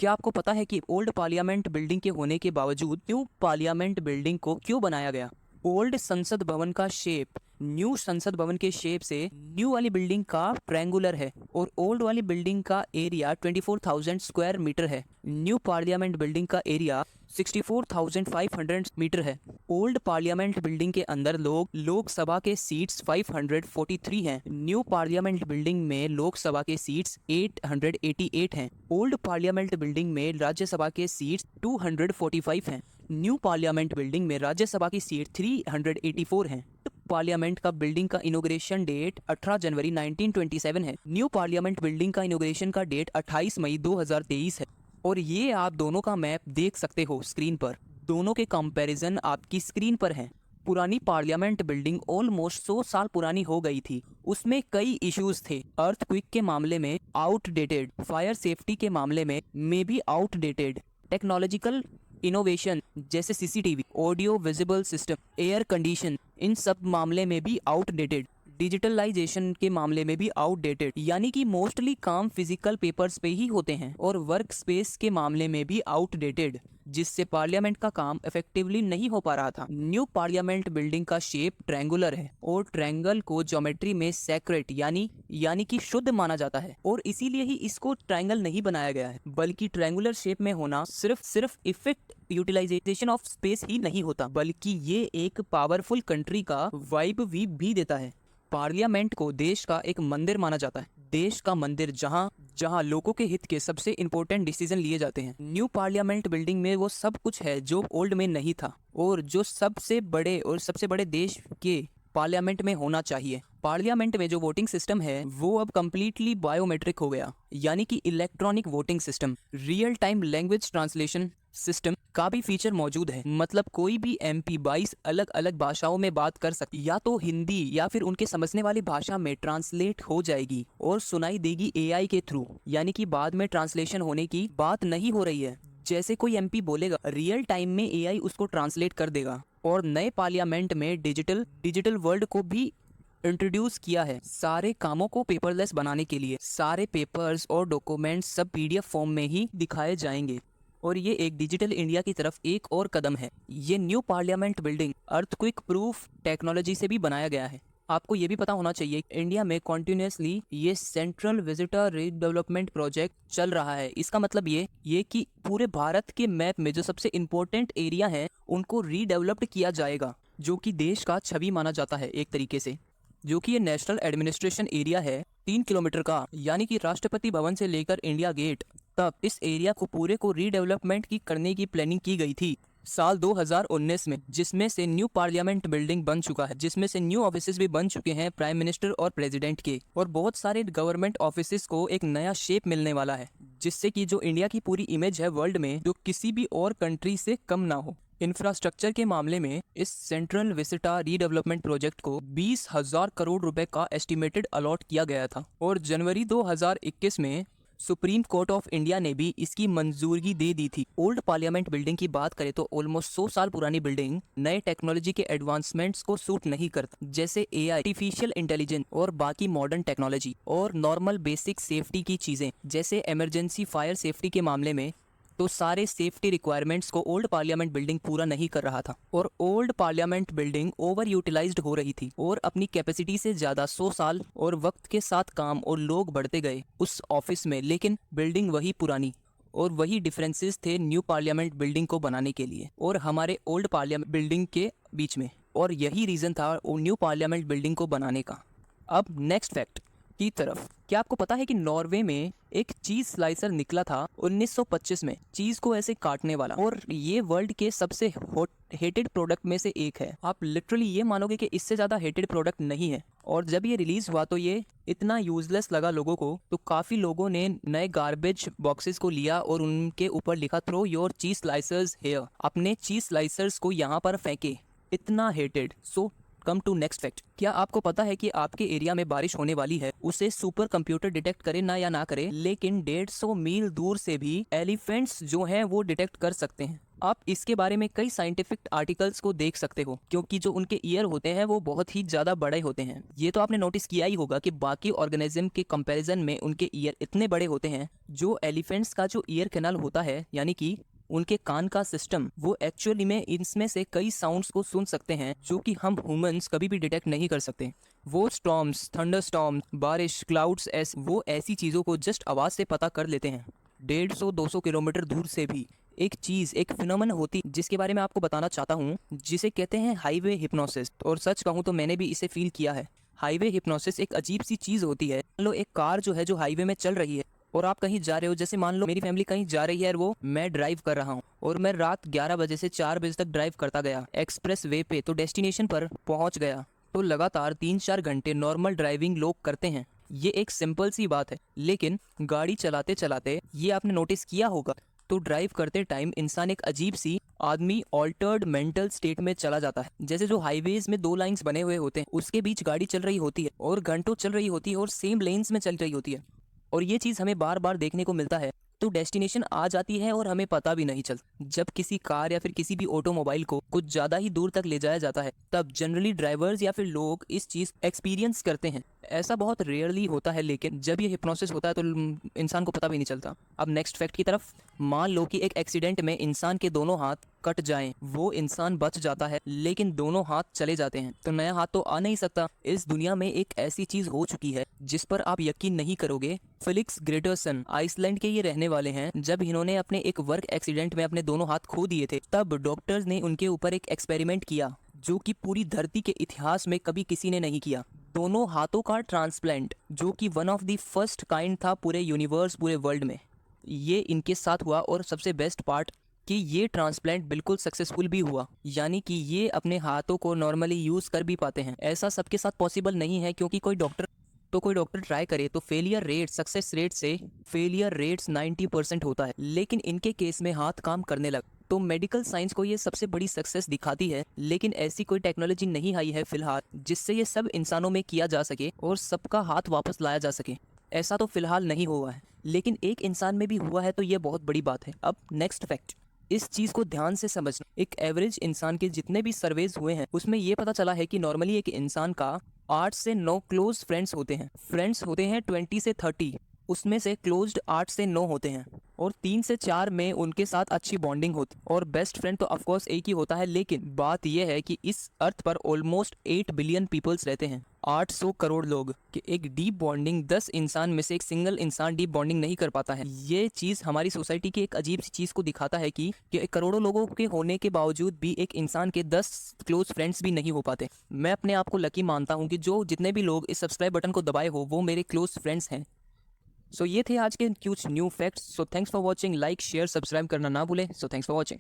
क्या आपको पता है कि ओल्ड पार्लियामेंट बिल्डिंग के होने के बावजूद न्यू पार्लियामेंट बिल्डिंग को क्यों बनाया गया? ओल्ड संसद भवन का शेप न्यू संसद भवन के शेप से न्यू वाली बिल्डिंग का ट्रायंगुलर है और ओल्ड वाली बिल्डिंग का एरिया 24,000 स्क्वायर मीटर है। न्यू पार्लियामेंट बिल्डिंग का एरिया 64,500 मीटर है। ओल्ड पार्लियामेंट बिल्डिंग के अंदर लोकसभा के सीट्स 543 हैं। न्यू पार्लियामेंट बिल्डिंग में लोकसभा के सीट्स 888 हैं। ओल्ड पार्लियामेंट बिल्डिंग में राज्यसभा के सीट्स 245 हैं। न्यू पार्लियामेंट बिल्डिंग में राज्यसभा की सीट 384 हैं। पार्लियामेंट का बिल्डिंग का इनॉग्रेशन डेट 18 जनवरी 1927 है। न्यू पार्लियामेंट बिल्डिंग का इनॉग्रेशन का डेट 28 मई 2023 है। और ये आप दोनों का मैप देख सकते हो स्क्रीन पर। दोनों के कंपैरिजन आपकी स्क्रीन पर हैं। पुरानी पार्लियामेंट बिल्डिंग ऑलमोस्ट 100 साल पुरानी हो गई थी। उसमें कई इश्यूज थे। अर्थक्वेक के मामले में आउटडेटेड, फायर सेफ्टी के मामले में may be outdated, technological innovation जैसे CCTV, audio visible system, air condition, इन सब मामले में भी आउटडेटेड, डिजिटलाइजेशन के मामले में भी आउटडेटेड, यानी कि मोस्टली काम फिजिकल पेपर्स पे ही होते हैं। और वर्क स्पेस के मामले में भी आउटडेटेड, जिससे पार्लियामेंट का काम इफेक्टिवली नहीं हो पा रहा था। न्यू पार्लियामेंट बिल्डिंग का शेप ट्रायंगुलर है और ट्रायंगल को ज्योमेट्री में सैक्रेट यानी कि शुद्ध माना जाता है और इसीलिए ही इसको ट्रायंगल नहीं बनाया गया है, बल्कि ट्रायंगुलर शेप में होना सिर्फ इफेक्ट यूटिलाइजेशन ऑफ स्पेस ही नहीं होता, बल्कि ये एक पावरफुल कंट्री का वाइब भी देता है। पार्लियामेंट को देश का एक मंदिर माना जाता है। देश का मंदिर जहां लोगों के हित के सबसे इंपॉर्टेंट डिसीजन लिए जाते हैं। न्यू पार्लियामेंट बिल्डिंग में वो सब कुछ है जो ओल्ड में नहीं था और जो सबसे बड़े देश के पार्लियामेंट में होना चाहिए। पार्लियामेंट में जो वोटिंग सिस्टम है वो अब कम्प्लीटली बायोमेट्रिक हो गया, यानी कि electronic voting system. Real time language translation system का भी फीचर मौजूद है। मतलब कोई भी एमपी 22 अलग अलग भाषाओं में बात कर सकती, या तो हिंदी या फिर उनके समझने वाली भाषा में ट्रांसलेट हो जाएगी और सुनाई देगी एआई के थ्रू, यानी कि बाद में ट्रांसलेशन होने की बात नहीं हो रही है। जैसे कोई एमपी बोलेगा, रियल टाइम में एआई उसको ट्रांसलेट कर देगा। और नए पार्लियामेंट में डिजिटल वर्ल्ड को भी इंट्रोड्यूस किया है सारे कामों को पेपरलेस बनाने के लिए। सारे पेपर्स और डॉक्यूमेंट्स सब पीडीएफ फॉर्म में ही दिखाए जाएंगे और ये एक डिजिटल इंडिया की तरफ एक और कदम है। ये new parliament building earthquake proof technology से भी बनाया गया है। आपको ये भी पता होना चाहिए इंडिया में कॉन्टिन्यूसली ये सेंट्रल विजिटर रीडेवलपमेंट प्रोजेक्ट चल रहा है। इसका मतलब ये कि पूरे भारत के मैप में जो सबसे इम्पोर्टेंट एरिया है उनको रीडेवलप्ड किया जाएगा, जो कि देश का छवि माना जाता है एक तरीके से। जो कि ये नेशनल एडमिनिस्ट्रेशन एरिया है 3 किलोमीटर का, यानी कि राष्ट्रपति भवन से लेकर इंडिया गेट तब इस एरिया को पूरे को रीडेवलपमेंट की करने की प्लानिंग की गई थी साल 2019 में, जिसमें से न्यू पार्लियामेंट बिल्डिंग बन चुका है, जिसमें से न्यू ऑफिसेज भी बन चुके हैं प्राइम मिनिस्टर और प्रेसिडेंट के, और बहुत सारे गवर्नमेंट ऑफिसेज को एक नया शेप मिलने वाला है, जिससे कि जो इंडिया की पूरी इमेज है वर्ल्ड में जो किसी भी और कंट्री से कम ना हो। इंफ्रास्ट्रक्चर के मामले में इस सेंट्रल विजिटा रीडेवलपमेंट प्रोजेक्ट को 20,000 करोड़ रुपए का एस्टिमेटेड अलॉट किया गया था और जनवरी 2021 में सुप्रीम कोर्ट ऑफ इंडिया ने भी इसकी मंजूरी दे दी थी। ओल्ड पार्लियामेंट बिल्डिंग की बात करें तो ऑलमोस्ट 100 साल पुरानी बिल्डिंग नए टेक्नोलॉजी के एडवांसमेंट्स को सूट नहीं करता, जैसे एआई, आर्टिफिशियल इंटेलिजेंस और बाकी मॉडर्न टेक्नोलॉजी और नॉर्मल बेसिक सेफ्टी की चीजें, जैसे इमरजेंसी फायर सेफ्टी के मामले में तो सारे सेफ्टी रिक्वायरमेंट्स को ओल्ड पार्लियामेंट बिल्डिंग पूरा नहीं कर रहा था और old parliament building over utilised हो रही थी और अपनी कैपेसिटी से ज्यादा 100 साल और वक्त के साथ काम और लोग बढ़ते गए उस ऑफिस में, लेकिन बिल्डिंग वही पुरानी और वही डिफरेंसेस थे न्यू पार्लियामेंट बिल्डिंग को बनाने के लिए और हमारे ओल्ड पार्लियामेंट बिल्डिंग के बीच में, और यही रीजन था न्यू पार्लियामेंट बिल्डिंग को बनाने का। अब नेक्स्ट फैक्ट की तरफ, क्या आपको पता है कि नॉर्वे में एक चीज स्लाइसर निकला था 1925 में, चीज को ऐसे काटने वाला, और ये वर्ल्ड के सबसे हेटेड प्रोडक्ट में से एक है। आप लिटरली ये मानोगे कि इससे ज्यादा हेटेड प्रोडक्ट नहीं है। और जब ये रिलीज हुआ तो ये इतना यूजलेस लगा लोगों को, तो काफी लोगों ने नए गार्बेज बॉक्सेस को लिया और उनके ऊपर लिखा throw your cheese slicers here, अपने चीज स्लाइसर्स को यहाँ पर फेंके, इतना hated. So come to next fact, क्या आपको पता है कि आपके एरिया में बारिश होने वाली है, उसे सुपर कंप्यूटर डिटेक्ट करे ना या ना करे, लेकिन 150 मील दूर से भी एलिफेंट्स जो हैं वो डिटेक्ट कर सकते हैं। आप इसके बारे में कई साइंटिफिक आर्टिकल्स को देख सकते हो, क्योंकि जो उनके ईयर होते हैं वो बहुत ही ज़्यादा बड़े होते हैं। ये तो आपने नोटिस किया ही होगा कि बाकी ऑर्गेनिज्म के कंपैरिजन में उनके ईयर इतने बड़े होते हैं। जो एलिफेंट्स का जो ईयर कैनाल होता है, यानी कि उनके कान का सिस्टम, वो एक्चुअली में इसमें से कई साउंड्स को सुन सकते हैं जो कि हम ह्यूमंस कभी भी डिटेक्ट नहीं कर सकते। वो स्टॉर्म्स, थंडर स्टॉर्म्स, बारिश, क्लाउड्स, वो ऐसी चीज़ों को जस्ट आवाज़ से पता कर लेते हैं। 150-200 किलोमीटर दूर से भी। एक चीज़, एक फिनोमेन होती जिसके बारे में आपको बताना चाहता हूँ, जिसे कहते हैं हाईवे हिप्नोसिस। और सच कहूँ तो मैंने भी इसे फील किया है। हाईवे हिप्नोसिस एक अजीब सी चीज़ होती है। मान लो एक कार जो है, जो हाईवे में चल रही है और आप कहीं जा रहे हो, जैसे मान लो मेरी फैमिली कहीं जा रही है और वो मैं ड्राइव कर रहा हूँ, और मैं रात 11 बजे से 4 बजे तक ड्राइव करता गया एक्सप्रेस वे पे, तो डेस्टिनेशन पर पहुँच गया। तो लगातार 3-4 घंटे नॉर्मल ड्राइविंग लोग करते हैं। ये एक सिंपल सी बात है, लेकिन गाड़ी चलाते चलाते ये आपने नोटिस किया होगा, तो ड्राइव करते टाइम इंसान एक अजीब सी आदमी ऑल्टर्ड मेंटल स्टेट में चला जाता है। जैसे जो हाईवेज में 2 लाइंस बने हुए होते हैं, उसके बीच गाड़ी चल रही होती है और घंटों चल रही होती है और सेम लेन्स में चल रही होती है, और ये चीज़ हमें बार बार देखने को मिलता है। तो डेस्टिनेशन आ जाती है और हमें पता भी नहीं चलता। जब किसी कार या फिर किसी भी ऑटोमोबाइल को कुछ ज़्यादा ही दूर तक ले जाया जाता है, तब जनरली ड्राइवर्स या फिर लोग इस चीज़ एक्सपीरियंस करते हैं। ऐसा बहुत रेयरली होता है, लेकिन जब ये हिप्नोसिस होता है तो इंसान को पता भी नहीं चलता। अब नेक्स्ट फैक्ट की तरफ। मान लो कि एक एक्सीडेंट में इंसान के दोनों हाथ कट जाएं, वो इंसान बच जाता है, लेकिन दोनों हाथ चले जाते हैं, तो नया हाथ तो आ नहीं सकता। इस दुनिया में एक ऐसी चीज हो चुकी है जिस पर आप यकीन नहीं करोगे। फेलिक्स ग्रेटरसन आइसलैंड के ये रहने वाले हैं। जब इन्होंने अपने एक वर्क एक्सीडेंट में अपने दोनों हाथ खो दिए थे, तब डॉक्टर्स ने उनके ऊपर एक एक्सपेरिमेंट किया जो कि पूरी धरती के इतिहास में कभी किसी ने नहीं किया। दोनों हाथों का ट्रांसप्लांट, जो कि one of the first kind था पूरे यूनिवर्स, पूरे वर्ल्ड में। ये इनके साथ हुआ, और सबसे बेस्ट पार्ट कि ये ट्रांसप्लांट बिल्कुल सक्सेसफुल भी हुआ, यानी कि ये अपने हाथों को नॉर्मली यूज़ कर भी पाते हैं। ऐसा सबके साथ पॉसिबल नहीं है, क्योंकि कोई डॉक्टर ट्राई करे तो फेलियर रेट, सक्सेस रेट से फेलियर रेट्स 90% होता है, लेकिन इनके केस में हाथ काम करने लगा। तो मेडिकल साइंस को ये सबसे बड़ी सक्सेस दिखाती है, लेकिन ऐसी कोई टेक्नोलॉजी नहीं आई है फिलहाल जिससे ये सब इंसानों में किया जा सके और सबका हाथ वापस लाया जा सके। ऐसा तो फिलहाल नहीं हुआ है, लेकिन एक इंसान में भी हुआ है, तो ये बहुत बड़ी बात है। अब नेक्स्ट फैक्ट, इस चीज़ को ध्यान से समझना। एक एवरेज इंसान के जितने भी सर्वेज हुए हैं, उसमें ये पता चला है कि नॉर्मली एक इंसान का 8 से 9 क्लोज फ्रेंड्स होते हैं। फ्रेंड्स होते हैं 20 से 30, उसमें से क्लोज्ड 8 से 9 होते हैं, और 3 से 4 में उनके साथ अच्छी बॉन्डिंग होती है। और बेस्ट फ्रेंड तो ऑफकोर्स एक ही होता है, लेकिन बात यह है कि इस अर्थ पर ऑलमोस्ट 8 बिलियन पीपल्स रहते हैं, 800 करोड़ लोग, कि एक डीप बॉन्डिंग 10 इंसान में से एक सिंगल इंसान डीप बॉन्डिंग नहीं कर पाता है। ये चीज़ हमारी सोसाइटी की एक अजीब सी चीज़ को दिखाता है कि करोड़ों लोगों के होने के बावजूद भी एक इंसान के 10 क्लोज फ्रेंड्स भी नहीं हो पाते। मैं अपने आप को लकी मानता हूँ कि जो जितने भी लोग इस सब्सक्राइब बटन को दबाए हो, वो मेरे क्लोज फ्रेंड्स हैं। सो ये थे आज के कुछ new facts. So thanks for watching. Like, share, subscribe करना ना भूलें। So thanks for watching.